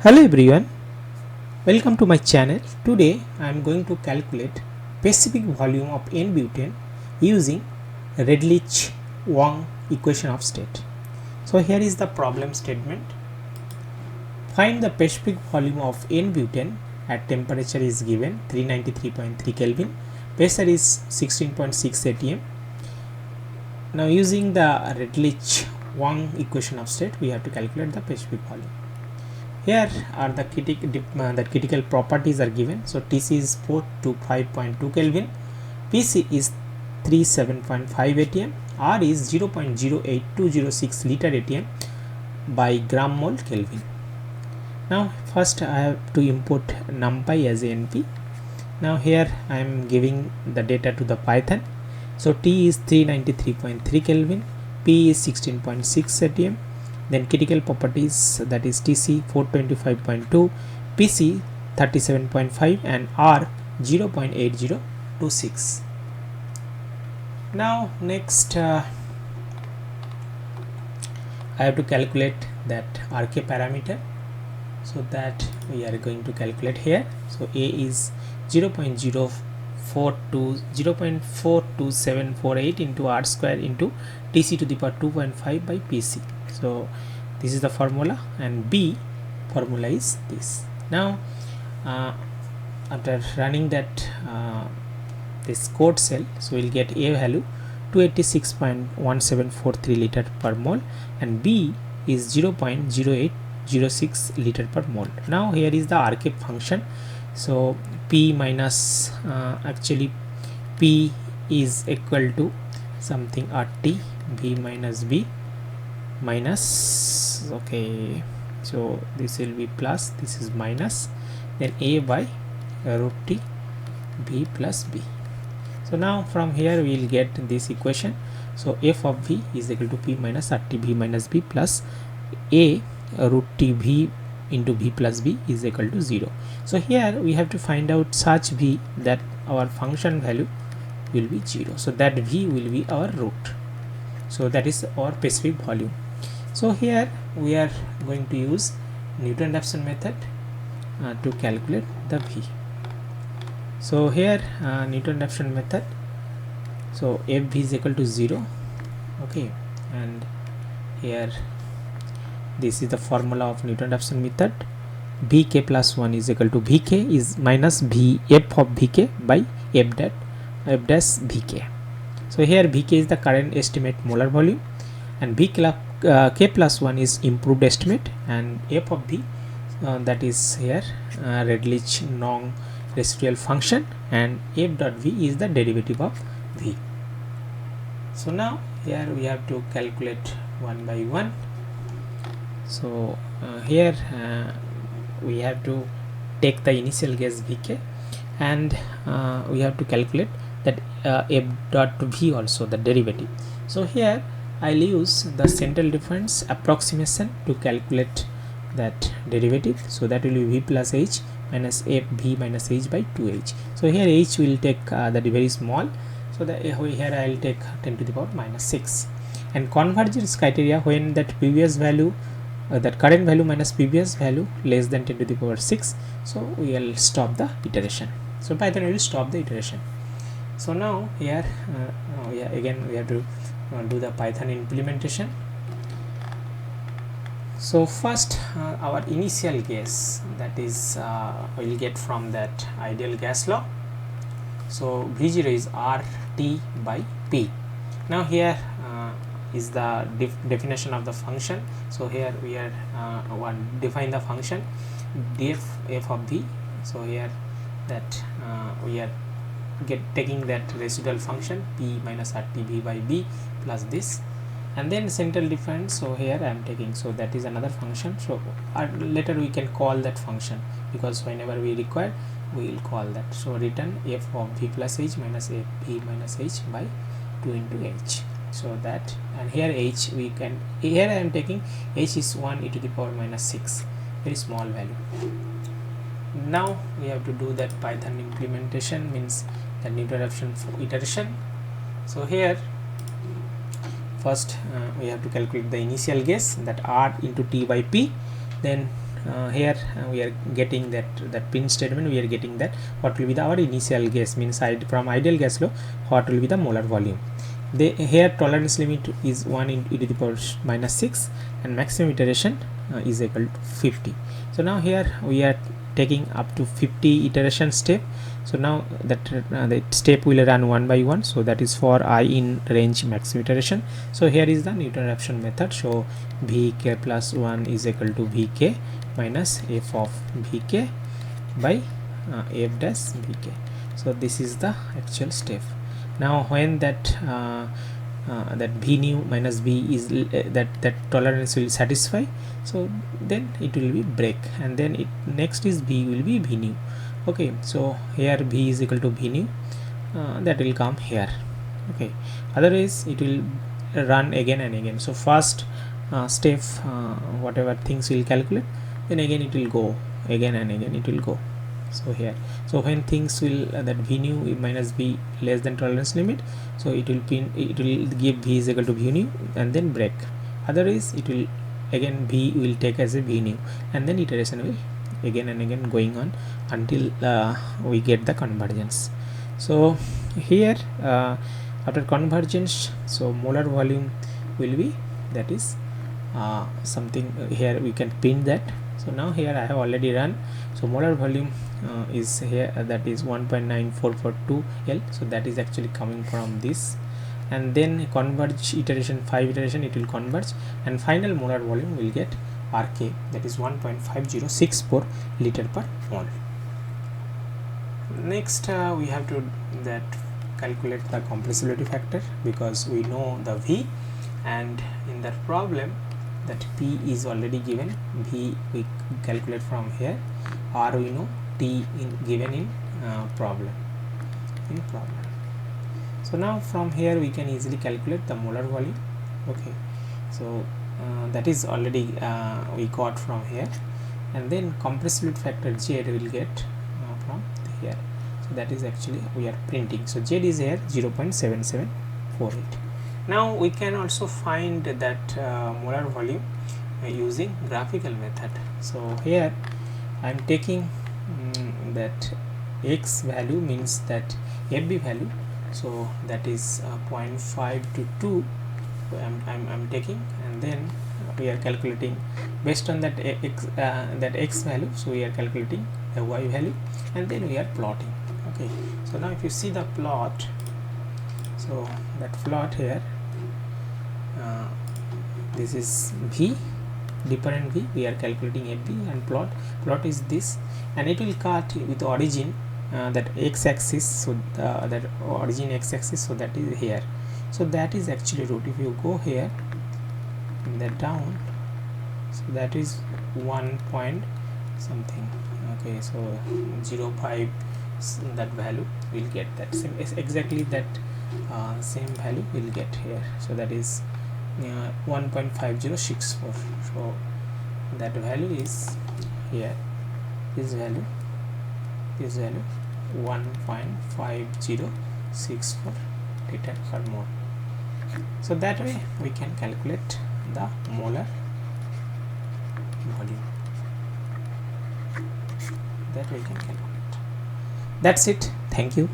Hello everyone, welcome to my channel. Today I am going to calculate specific volume of n-butane using Redlich Kwong Equation of State. So here is the problem statement. Find the specific volume of n-butane at temperature is given 393.3 Kelvin, pressure is 16.6 atm. Now using the Redlich Kwong Equation of State, we have to calculate the specific volume. Here are the critical properties are given. So Tc is 425.2 Kelvin, Pc is 37.5 atm, R is 0.08206 liter atm by gram mole Kelvin. Now first I have to import numpy as np. Now here I am giving the data to the Python. So T is 393.3 Kelvin, P is 16.6 atm. Then critical properties, that is Tc 425.2, Pc 37.5 and R 0.8026. Now next I have to calculate that RK parameter, so that we are going to calculate here. So A is 0.42748 into R square into Tc to the power 2.5 by Pc. So this is the formula, and B formula is this. Now after running that this code cell, so we'll get A value 286.1743 liter per mole and B is 0.0806 liter per mole. Now here is the RK function. So P minus actually P is equal to something RT, B minus B minus, okay, so this will be plus, this is minus, then A by root T B plus B. So now from here we will get this equation. So f of V is equal to P minus RT B minus B plus A root T V into V plus B is equal to 0. So here we have to find out such V that our function value will be 0. So that V will be our root. So that is our specific volume. So here we are going to use Newton-Raphson method to calculate the V. So here Newton-Raphson method, so FV is equal to 0, okay, and here this is the formula of Newton-Raphson method. Vk plus 1 is equal to Vk is minus V f of Vk by f dash Vk. So here Vk is the current estimate molar volume, and K plus 1 is improved estimate, and f of V that is here Redlich non-residual function, and f dot V is the derivative of V. So now here we have to calculate one by one. So here we have to take the initial gas Vk, and we have to calculate that f dot V also, the derivative. So here I'll use the central difference approximation to calculate that derivative. So that will be V plus H minus f V minus H by 2H. So here H will take that very small, so that here I'll take 10 to the power minus 6. And convergence criteria, when that previous value that current value minus previous value less than 10 to the power 6, so we will stop the iteration. So Python will stop the iteration. So now here again we have to do the Python implementation. So first our initial gas, that is we will get from that ideal gas law. So V0 is RT by P. Now here is the definition of the function. So here we are define the function df f of V. So here that we are taking that residual function P minus RT V by B plus this, and then central difference. So here I am taking, so that is another function. So later we can call that function, because whenever we require we will call that. So return f of V plus H minus f V minus H by 2 into H. So that, and here H we can, here I am taking H is 1 e to the power minus 6, very small value. Now we have to do that Python implementation, means the Newton-Raphson iteration. So here first we have to calculate the initial gas, that R into T by P, then here we are getting that pin statement, we are getting that what will be our initial gas, means from ideal gas law what will be the molar volume. Here tolerance limit is 1 into e to the power minus 6 and maximum iteration is equal to 50. So now here we are taking up to 50 iteration step. So now that the step will run one by one, so that is for I in range maximum iteration. So here is the Newton-Raphson method. So Vk plus 1 is equal to Vk minus f of Vk by f dash Vk. So this is the actual step. Now when that that V nu minus V is that tolerance will satisfy, so then it will be break, and then it next is V will be V nu. Okay, so here V is equal to V nu, that will come here. Okay, otherwise it will run again and again. So first step whatever things will calculate, then again it will go again and again it will go. So here, so when things will that V nu minus V less than tolerance limit, so it will give V is equal to V nu and then break. Otherwise it will again V will take as a V nu, and then iteration will again and again going on until we get the convergence. So here after convergence, so molar volume will be, that is something here we can pin that. So now here I have already run, so molar volume is here, that is 1.9442 L. So that is actually coming from this, and then converge iteration 5 iteration it will converge, and final molar volume will get RK, that is 1.5064 liter per mole. Next we have to calculate the compressibility factor, because we know the V, and in that problem that P is already given, V we calculate from here, R we know, T given in problem. So now from here we can easily calculate the molar volume. Okay, so that is already we got from here, and then compressibility factor Z will get from here. So that is actually we are printing. So Z is here 0.7748. Now we can also find that molar volume using graphical method. So here I am taking that X value, means that FB value, so that is 0.5 to 2 I'm taking, and then we are calculating based on that X value, so we are calculating the Y value, and then we are plotting. Okay, so now if you see the plot, so that plot here, this is V, different V, we are calculating FB, and plot is this, and it will cut with origin that x-axis, so that origin x-axis, so that is here. So that is actually root. If you go here in the down, so that is 1 point something. Okay, so 0.5, that value will get that same, exactly that same value will get here. So that is 1.5064. so that value is here, this value 1.5064 liter per mole. So that way we can calculate the molar volume. That we can calculate. That's it. Thank you.